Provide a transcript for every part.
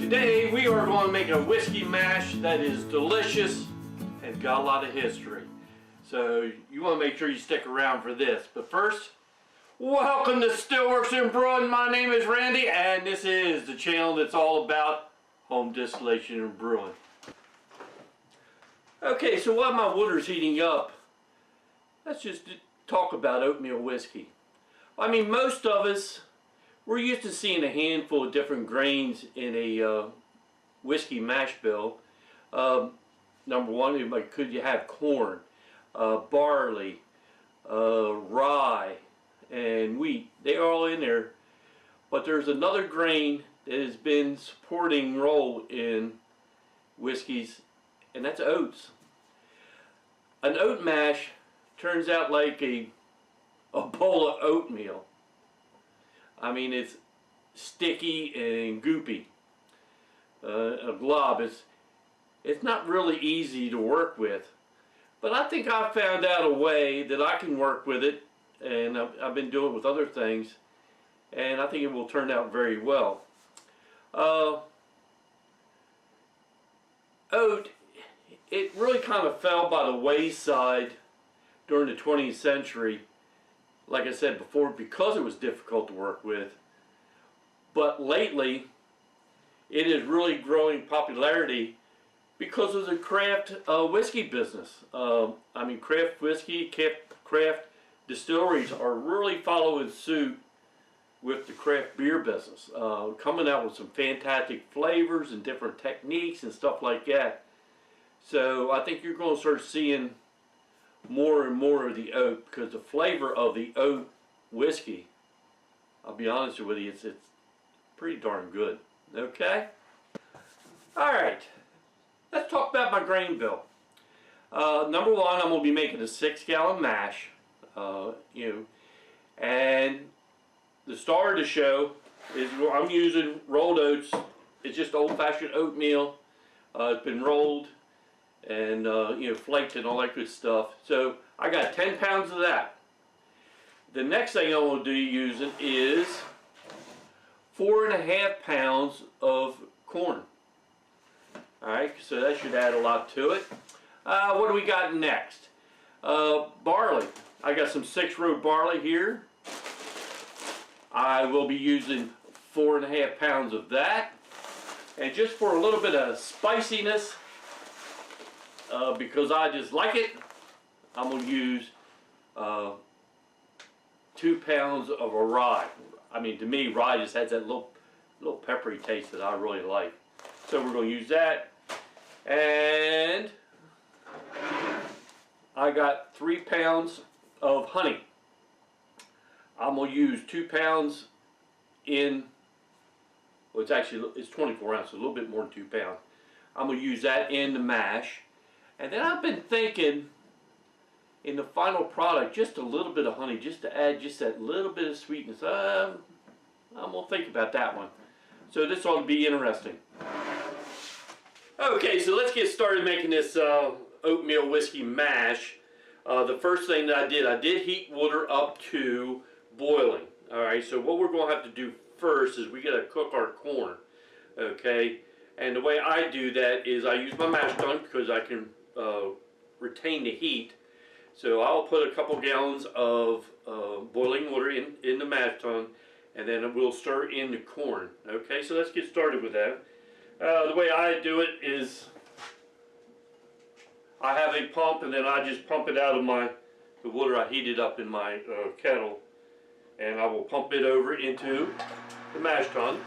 Today we are going to make a whiskey mash that is delicious and got a lot of history. So you want to make sure you stick around for this. But first, welcome to Stillworks and Brewing. My name is Randy and this is the channel that's all about home distillation and brewing. Okay, so while my water's heating up, let's just talk about oatmeal whiskey. I mean, most of us, we're used to seeing a handful of different grains in a whiskey mash bill. Number one, could you have corn, barley, rye, and wheat? They're all in there. But there's another grain that has been supporting role in whiskeys, and that's oats. An oat mash turns out like a bowl of oatmeal. I mean, it's sticky and goopy. A glob. It's not really easy to work with, but I think I found out a way that I can work with it, and I've been doing it with other things, and I think it will turn out very well. Oat, it really kind of fell by the wayside during the 20th century, like I said before, because it was difficult to work with. But lately, it is really growing popularity because of the craft whiskey business. I mean, craft whiskey, craft distilleries are really following suit with the craft beer business, coming out with some fantastic flavors and different techniques and stuff like that. So I think you're going to start seeing more and more of the oat, because the flavor of the oat whiskey, I'll be honest with you, it's pretty darn good. Okay? Alright, let's talk about my grain bill. Number one, I'm going to be making a 6-gallon mash. And the star of the show is I'm using rolled oats. It's just old-fashioned oatmeal. It's been rolled and flaked and all that good stuff. So I got 10 pounds of that. The next thing I'm going to do using is 4.5 pounds of corn. Alright, so that should add a lot to it. What do we got next? Barley. I got some 6-row barley here. I will be using 4.5 pounds of that. And just for a little bit of spiciness, because I just like it, I'm going to use 2 pounds of a rye. I mean, to me, rye just has that little peppery taste that I really like. So we're going to use that. And I got 3 pounds of honey. I'm going to use 2 pounds in, well, it's 24 ounces, a little bit more than 2 pounds. I'm going to use that in the mash. And then I've been thinking, in the final product, just a little bit of honey, just to add just that little bit of sweetness. I'm going to think about that one. So this ought to be interesting. Okay, so let's get started making this oatmeal whiskey mash. The first thing that I did heat water up to boiling. Alright, so what we're going to have to do first is we got to cook our corn. Okay, and the way I do that is I use my mash tun because I can retain the heat. So I'll put a couple gallons of boiling water in the mash tun, and then we'll stir in the corn. Okay, so let's get started with that. The way I do it is I have a pump, and then I just pump it out of the water I heated up in my kettle, and I will pump it over into the mash tun.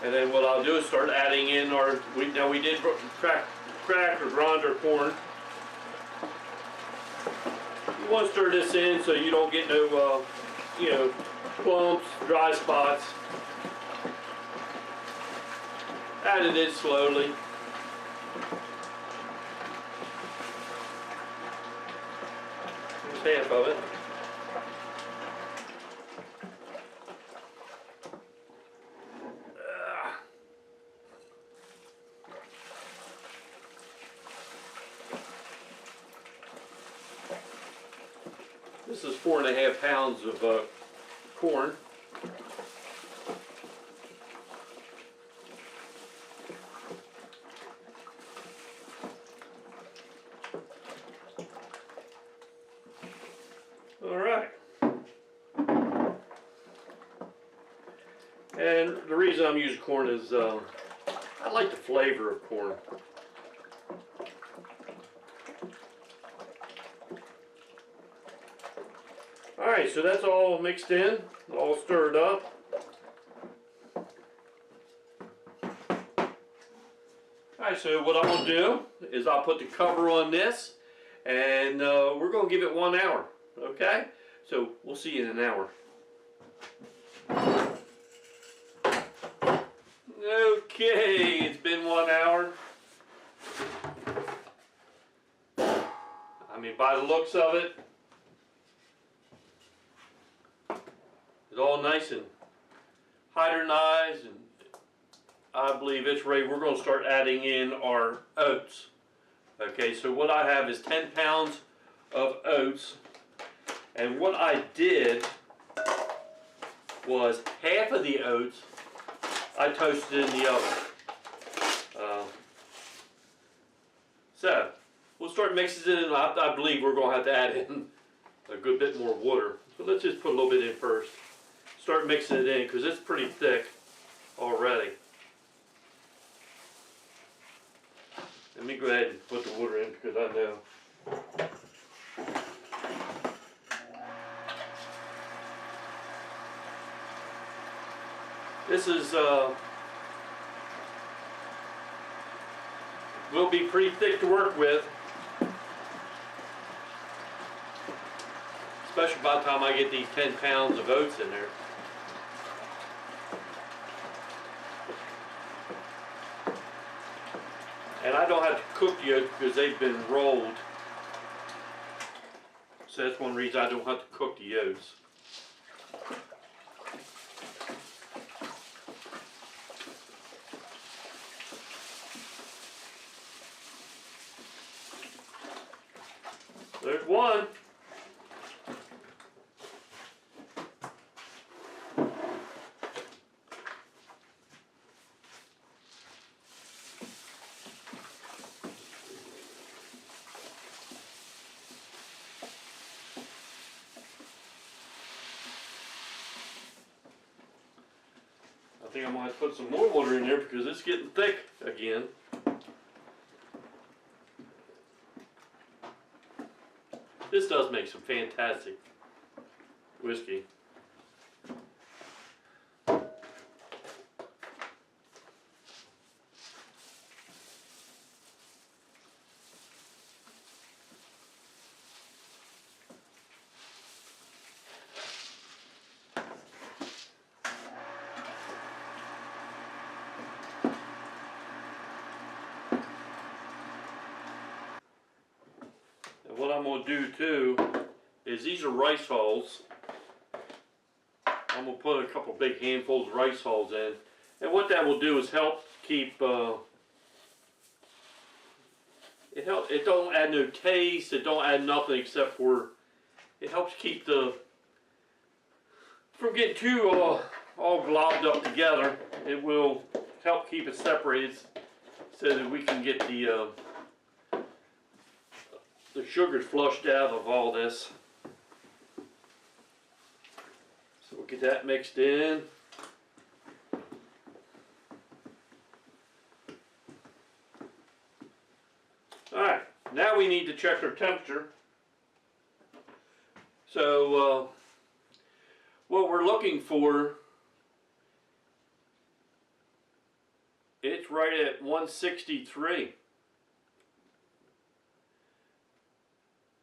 And then what I'll do is start adding in we did crack or grind our corn. You want to stir this in so you don't get no, clumps, dry spots. Add it in slowly. Here's half of it. This is 4.5 pounds of corn. All right. And the reason I'm using corn is I like the flavor of corn. Alright, so that's all mixed in, all stirred up. Alright, so what I'm going to do is I'll put the cover on this and we're going to give it 1 hour, okay? So we'll see you in an hour. Okay, it's been 1 hour. I mean, by the looks of it, it's all nice and hydronized, and I believe it's ready. We're going to start adding in our oats. Okay, so what I have is 10 pounds of oats, and what I did was half of the oats I toasted in the oven. So we'll start mixing it in. I believe we're going to have to add in a good bit more water. So let's just put a little bit in first. Start mixing it in because it's pretty thick already. Let me go ahead and put the water in because I know. This is will be pretty thick to work with, especially by the time I get these 10 pounds of oats in there. And I don't have to cook the oats because they've been rolled. So that's one reason I don't have to cook the oats. There's one. I think I'm going to have to put some more water in there because it's getting thick again. This does make some fantastic whiskey. What I'm going to do too is these are rice hulls. I'm going to put a couple big handfuls of rice hulls in, and what that will do is help keep it don't add no taste, it don't add nothing except for it helps keep the from getting too all globbed up together. It will help keep it separated so that we can get the sugar's flushed out of all this. So we'll get that mixed in. Alright, now we need to check our temperature. So what we're looking for, it's right at 163.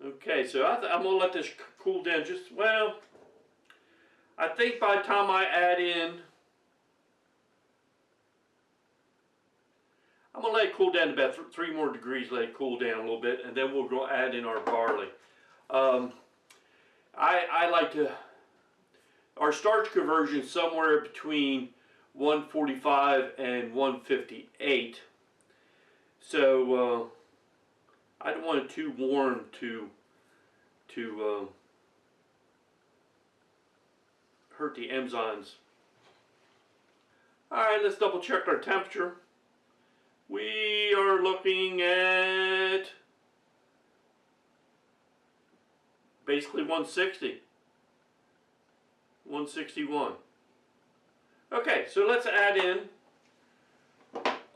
Okay, so I'm going to let this cool down just, well, I think by the time I add in, I'm going to let it cool down to about 3 more degrees, let it cool down a little bit, and then we'll go add in our barley. I like to, our starch conversion is somewhere between 145 and 158. So, I don't want it too warm to hurt the enzymes. Alright, let's double check our temperature. We are looking at basically 160. 161. Okay, so let's add in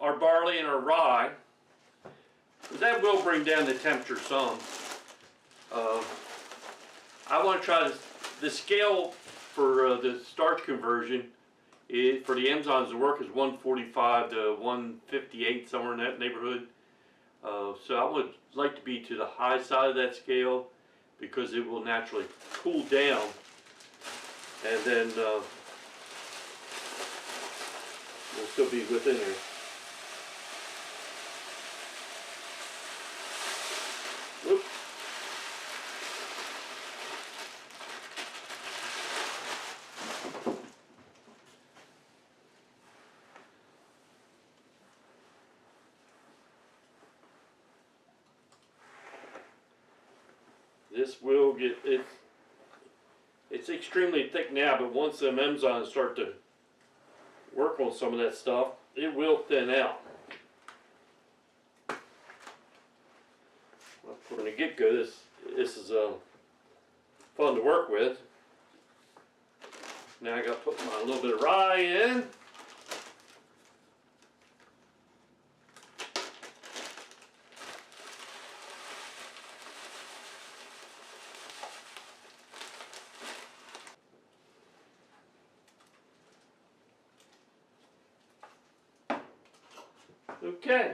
our barley and our rye, because that will bring down the temperature some. I want to try the scale for the starch conversion for the enzymes to work is 145 to 158, somewhere in that neighborhood. So I would like to be to the high side of that scale because it will naturally cool down, and then we'll still be within there. Whoop. This will get it. It's extremely thick now, but once them enzymes start to work on some of that stuff, it will thin out. Well, from the get-go, this is fun to work with. Now I got to put my little bit of rye in. Okay,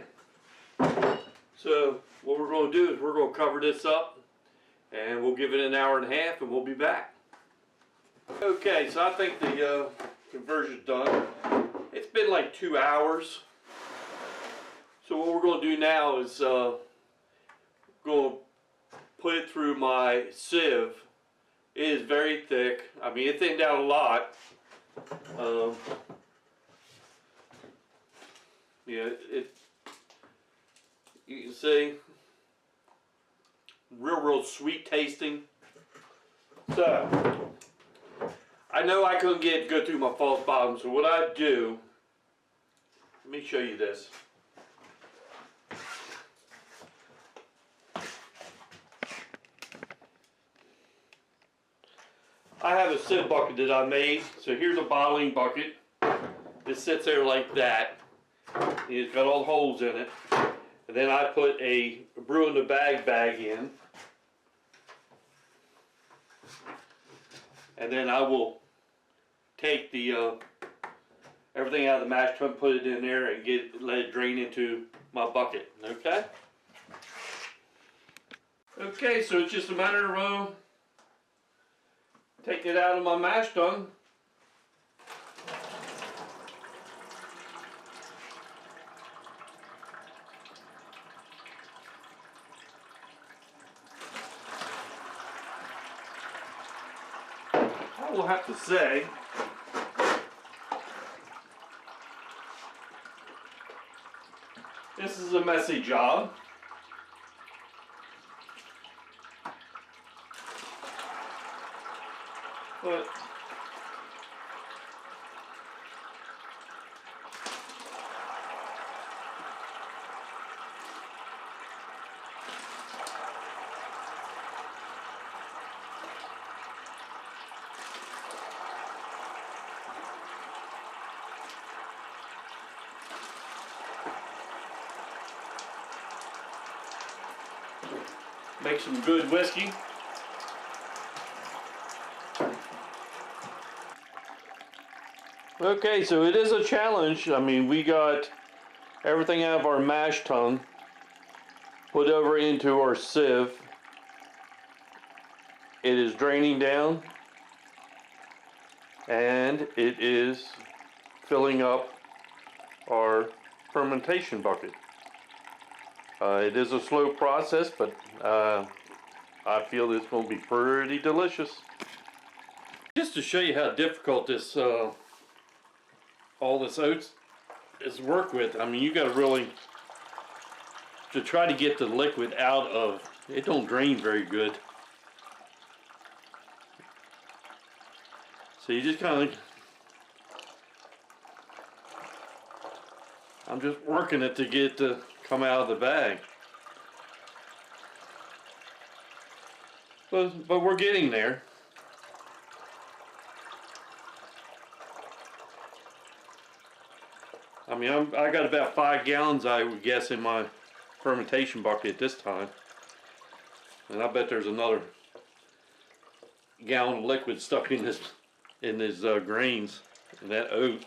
so what we're going to do is we're going to cover this up and we'll give it an hour and a half and we'll be back. Okay, so I think the conversion's done. It's been like 2 hours. So what we're going to do now is going to put it through my sieve. It is very thick. I mean, it thinned out a lot. Yeah, you can see, real sweet tasting. So, I know I couldn't go through my false bottom, so what I do, let me show you this. I have a sieve bucket that I made, so here's a bottling bucket. It sits there like that. It's got all the holes in it. And then I put a brew in the bag in. And then I will take the everything out of the mash tun, put it in there, and let it drain into my bucket. Okay? Okay, so it's just a matter of taking it out of my mash tun. I will have to say, this is a messy job. But make some good whiskey. Okay, so it is a challenge. I mean, we got everything out of our mash tun, put over into our sieve. It is draining down, and it is filling up our fermentation bucket. It is a slow process, but I feel it's going to be pretty delicious. Just to show you how difficult this all this oats is to work with. I mean, you got to really to try to get the liquid out of it. Don't drain very good. So you just kind of, I'm just working it to get it to come out of the bag. But we're getting there. I mean, I got about 5 gallons, I would guess, in my fermentation bucket at this time. And I bet there's another gallon of liquid stuck in these grains and that oat.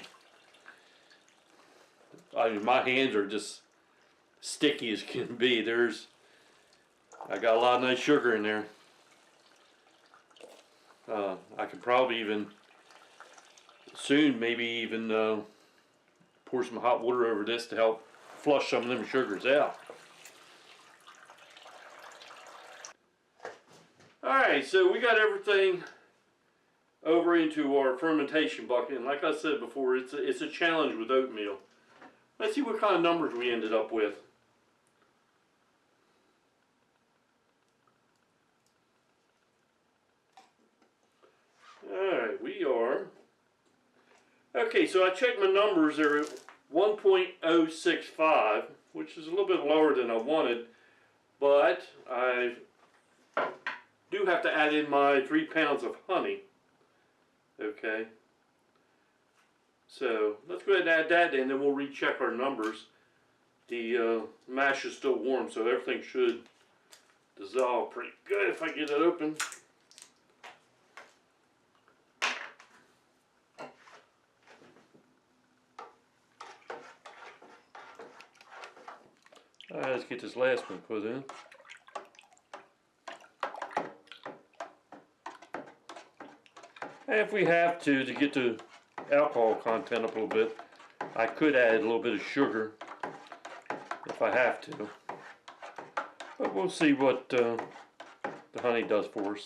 I mean, my hands are just sticky as can be. I got a lot of nice sugar in there. I could probably even soon maybe even pour some hot water over this to help flush some of them sugars out. Alright, so we got everything over into our fermentation bucket, and like I said before, it's a challenge with oatmeal. Let's see what kind of numbers we ended up with. Alright, we are... Okay, so I checked my numbers. They're at 1.065, which is a little bit lower than I wanted, but I do have to add in my 3 pounds of honey. Okay. So let's go ahead and add that in, and we'll recheck our numbers. The mash is still warm, so everything should dissolve pretty good if I get it open. Alright, let's get this last one put in. And if we have to get the alcohol content up a little bit, I could add a little bit of sugar if I have to. But we'll see what the honey does for us.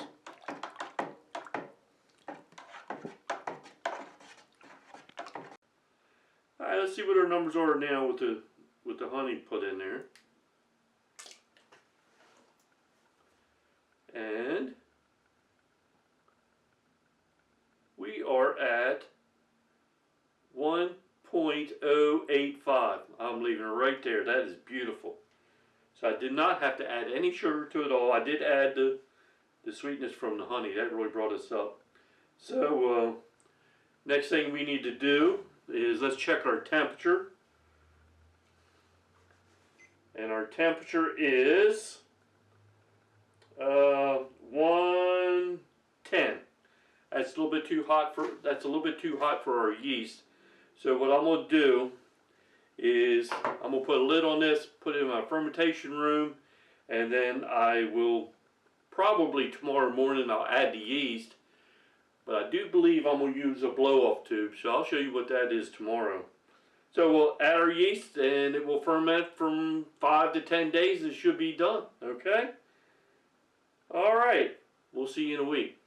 Alright, let's see what our numbers are now with the honey put in there. And we are at 1.085. I'm leaving it right there. That is beautiful. So I did not have to add any sugar to it at all. I did add the sweetness from the honey. That really brought us up. So next thing we need to do is let's check our temperature. And our temperature is 110. That's a little bit too hot for our yeast. So what I'm going to do is I'm going to put a lid on this, put it in my fermentation room, and then I will probably tomorrow morning I'll add the yeast. But I do believe I'm going to use a blow-off tube, so I'll show you what that is tomorrow. So we'll add our yeast and it will ferment from 5 to 10 days. It should be done, okay? All right, we'll see you in a week.